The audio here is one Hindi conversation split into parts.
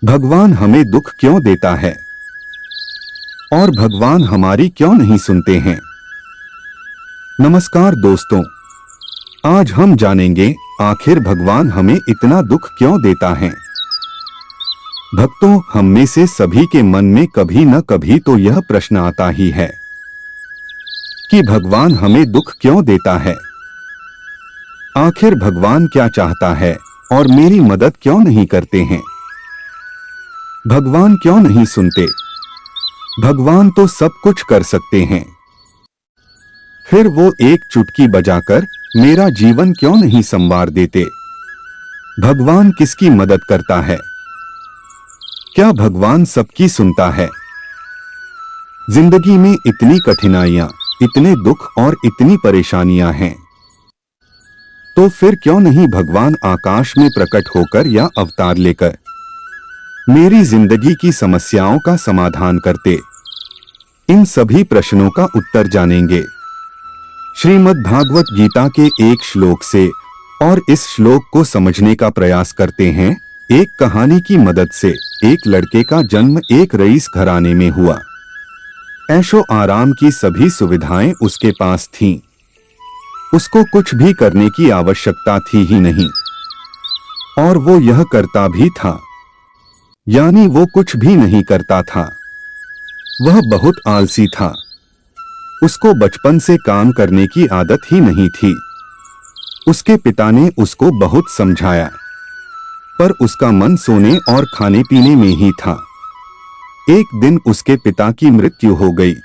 भगवान हमें दुख क्यों देता है और भगवान हमारी क्यों नहीं सुनते हैं। नमस्कार दोस्तों, आज हम जानेंगे आखिर भगवान हमें इतना दुख क्यों देता है। भक्तों, हम में से सभी के मन में कभी न कभी तो यह प्रश्न आता ही है कि भगवान हमें दुख क्यों देता है। आखिर भगवान क्या चाहता है और मेरी मदद क्यों नहीं करते हैं। भगवान क्यों नहीं सुनते। भगवान तो सब कुछ कर सकते हैं, फिर वो एक चुटकी बजाकर मेरा जीवन क्यों नहीं संवार देते। भगवान किसकी मदद करता है? क्या भगवान सबकी सुनता है? जिंदगी में इतनी कठिनाइयां, इतने दुख और इतनी परेशानियां हैं, तो फिर क्यों नहीं भगवान आकाश में प्रकट होकर या अवतार लेकर मेरी जिंदगी की समस्याओं का समाधान करते। इन सभी प्रश्नों का उत्तर जानेंगे श्रीमद् भागवत गीता के एक श्लोक से, और इस श्लोक को समझने का प्रयास करते हैं। एक कहानी की मदद से एक लड़के का जन्म एक रईस घराने में हुआ। ऐशो आराम की सभी सुविधाएं उसके पास थीं। उसको कुछ भी करने की आवश्यकता थी ही नहीं, और वो यह करता भी था, यानी वो कुछ भी नहीं करता था। वह बहुत आलसी था। उसको बचपन से काम करने की आदत ही नहीं थी। उसके पिता ने उसको बहुत समझाया, पर उसका मन सोने और खाने पीने में ही था। एक दिन उसके पिता की मृत्यु हो गई।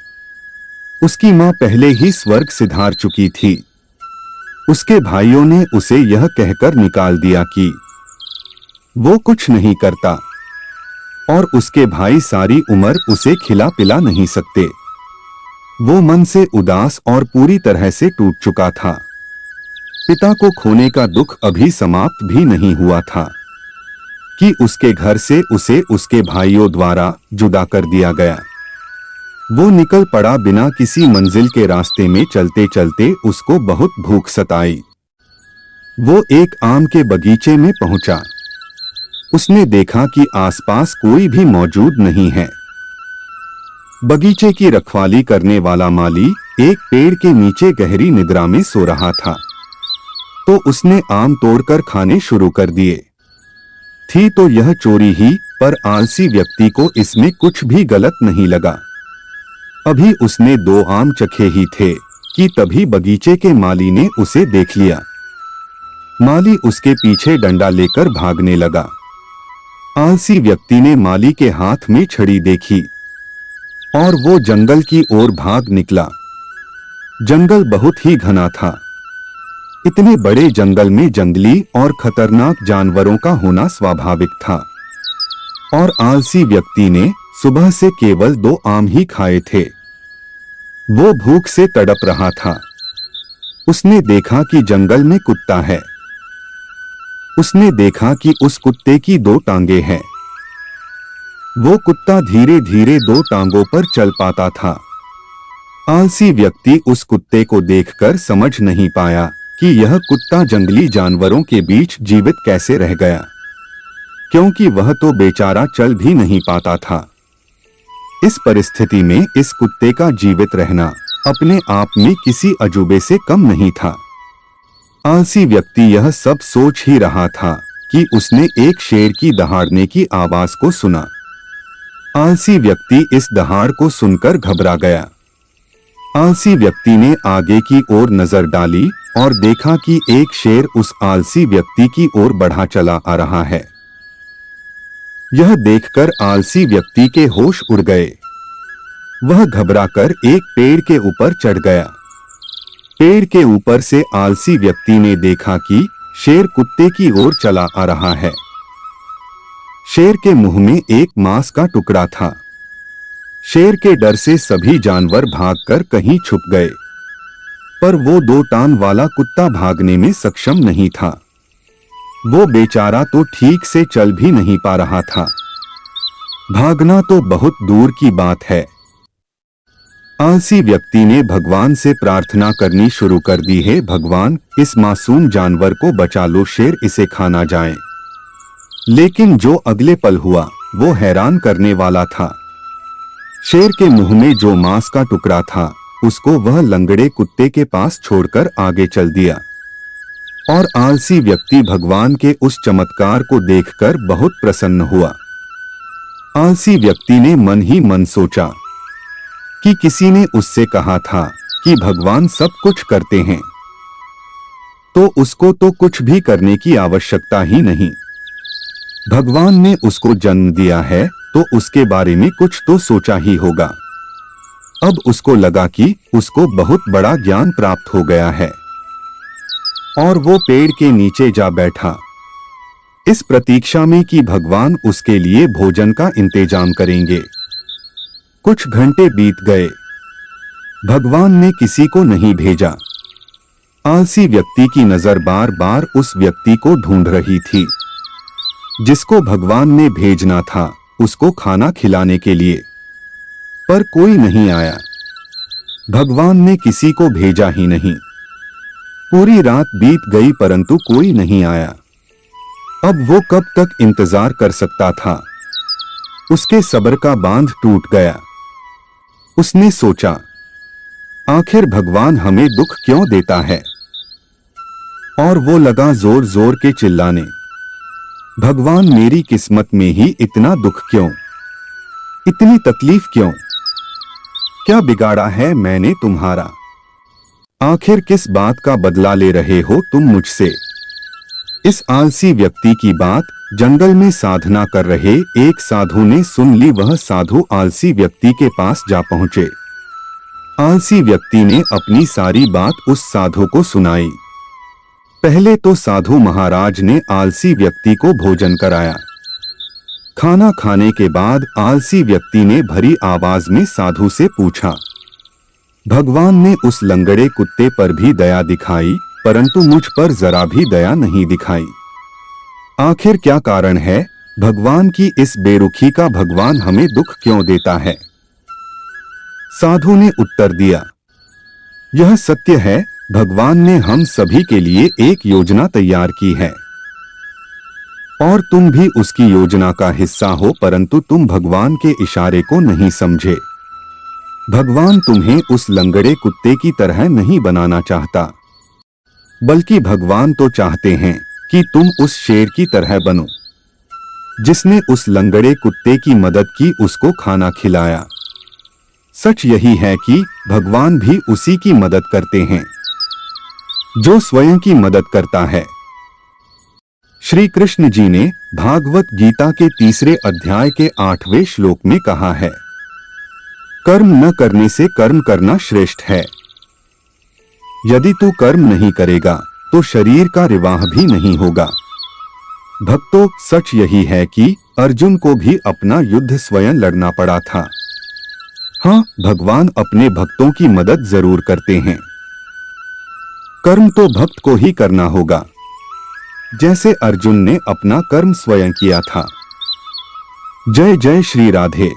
उसकी मां पहले ही स्वर्ग सिधार चुकी थी। उसके भाइयों ने उसे यह कहकर निकाल दिया कि वो कुछ नहीं करता, और उसके भाई सारी उम्र उसे खिला पिला नहीं सकते। वो मन से उदास और पूरी तरह से टूट चुका था। पिता को खोने का दुख अभी समाप्त भी नहीं हुआ था कि उसके घर से उसे उसके भाइयों द्वारा जुदा कर दिया गया। वो निकल पड़ा। बिना किसी मंजिल के रास्ते में चलते चलते उसको बहुत भूख सताई। वो एक आम के बगीचे में पहुंचा। उसने देखा कि आसपास कोई भी मौजूद नहीं है। बगीचे की रखवाली करने वाला माली एक पेड़ के नीचे गहरी निद्रा में सो रहा था, तो उसने आम तोड़कर खाने शुरू कर दिए। थी तो यह चोरी ही, पर आलसी व्यक्ति को इसमें कुछ भी गलत नहीं लगा। अभी उसने 2 आम चखे ही थे कि तभी बगीचे के माली ने उसे देख लिया। माली उसके पीछे डंडा लेकर भागने लगा। आलसी व्यक्ति ने माली के हाथ में छड़ी देखी और वो जंगल की ओर भाग निकला। जंगल बहुत ही घना था। इतने बड़े जंगल में जंगली और खतरनाक जानवरों का होना स्वाभाविक था, और आलसी व्यक्ति ने सुबह से केवल 2 आम ही खाए थे। वो भूख से तड़प रहा था। उसने देखा कि जंगल में कुत्ता है। उसने देखा कि उस कुत्ते की 2 टांगे हैं। वो कुत्ता धीरे धीरे 2 टांगों पर चल पाता था। आलसी व्यक्ति उस कुत्ते को देखकर समझ नहीं पाया कि यह कुत्ता जंगली जानवरों के बीच जीवित कैसे रह गया, क्योंकि वह तो बेचारा चल भी नहीं पाता था। इस परिस्थिति में इस कुत्ते का जीवित रहना अपने आप में किसी अजूबे से कम नहीं था। आलसी व्यक्ति यह सब सोच ही रहा था कि उसने एक शेर की दहाड़ने की आवाज को सुना। आलसी व्यक्ति इस दहाड़ को सुनकर घबरा गया। आलसी व्यक्ति ने आगे की ओर नजर डाली और देखा कि एक शेर उस आलसी व्यक्ति की ओर बढ़ा चला आ रहा है। यह देखकर आलसी व्यक्ति के होश उड़ गए। वह घबराकर एक पेड़ के ऊपर चढ़ गया। पेड़ के ऊपर से आलसी व्यक्ति ने देखा कि शेर कुत्ते की ओर चला आ रहा है। शेर के मुंह में एक मांस का टुकड़ा था। शेर के डर से सभी जानवर भागकर कहीं छुप गए, पर वो 2 टांग वाला कुत्ता भागने में सक्षम नहीं था। वो बेचारा तो ठीक से चल भी नहीं पा रहा था। भागना तो बहुत दूर की बात है। आलसी व्यक्ति ने भगवान से प्रार्थना करनी शुरू कर दी है, भगवान इस मासूम जानवर को बचा लो, शेर इसे खा ना जाए। लेकिन जो अगले पल हुआ वो हैरान करने वाला था। शेर के मुंह में जो मांस का टुकड़ा था उसको वह लंगड़े कुत्ते के पास छोड़कर आगे चल दिया। और आलसी व्यक्ति भगवान के उस चमत्कार को देखकर बहुत प्रसन्न हुआ। आलसी व्यक्ति ने मन ही मन सोचा कि किसी ने उससे कहा था कि भगवान सब कुछ करते हैं, तो उसको तो कुछ भी करने की आवश्यकता ही नहीं। भगवान ने उसको जन्म दिया है तो उसके बारे में कुछ तो सोचा ही होगा। अब उसको लगा कि उसको बहुत बड़ा ज्ञान प्राप्त हो गया है और वो पेड़ के नीचे जा बैठा, इस प्रतीक्षा में कि भगवान उसके लिए भोजन का इंतजाम करेंगे। कुछ घंटे बीत गए, भगवान ने किसी को नहीं भेजा। आलसी व्यक्ति की नजर बार बार उस व्यक्ति को ढूंढ रही थी जिसको भगवान ने भेजना था उसको खाना खिलाने के लिए, पर कोई नहीं आया। भगवान ने किसी को भेजा ही नहीं। पूरी रात बीत गई परंतु कोई नहीं आया। अब वो कब तक इंतजार कर सकता था? उसके सब्र का बांध टूट गया। उसने सोचा, आखिर भगवान हमें दुख क्यों देता है? और वो लगा जोर जोर के चिल्लाने, भगवान मेरी किस्मत में ही इतना दुख क्यों, इतनी तकलीफ क्यों? क्या बिगाड़ा है मैंने तुम्हारा? आखिर किस बात का बदला ले रहे हो तुम मुझसे? इस आलसी व्यक्ति की बात जंगल में साधना कर रहे एक साधु ने सुन ली। वह साधु आलसी व्यक्ति के पास जा पहुंचे। आलसी व्यक्ति ने अपनी सारी बात उस साधु को सुनाई। पहले तो साधु महाराज ने आलसी व्यक्ति को भोजन कराया। खाना खाने के बाद आलसी व्यक्ति ने भरी आवाज में साधु से पूछा, भगवान ने उस लंगड़े कुत्ते पर भी दया दिखाई परंतु मुझ पर जरा भी दया नहीं दिखाई। आखिर क्या कारण है भगवान की इस बेरुखी का? भगवान हमें दुख क्यों देता है? साधु ने उत्तर दिया, यह सत्य है, भगवान ने हम सभी के लिए एक योजना तैयार की है और तुम भी उसकी योजना का हिस्सा हो, परंतु तुम भगवान के इशारे को नहीं समझे। भगवान तुम्हें उस लंगड़े कुत्ते की तरह नहीं बनाना चाहता, बल्कि भगवान तो चाहते हैं कि तुम उस शेर की तरह बनो जिसने उस लंगड़े कुत्ते की मदद की, उसको खाना खिलाया। सच यही है कि भगवान भी उसी की मदद करते हैं जो स्वयं की मदद करता है। श्री कृष्ण जी ने भागवत गीता के 3 अध्याय के 8वें श्लोक में कहा है, कर्म न करने से कर्म करना श्रेष्ठ है। यदि तू कर्म नहीं करेगा तो शरीर का विवाह भी नहीं होगा। भक्तों, सच यही है कि अर्जुन को भी अपना युद्ध स्वयं लड़ना पड़ा था। हाँ, भगवान अपने भक्तों की मदद जरूर करते हैं। कर्म तो भक्त को ही करना होगा, जैसे अर्जुन ने अपना कर्म स्वयं किया था। जय जय श्री राधे।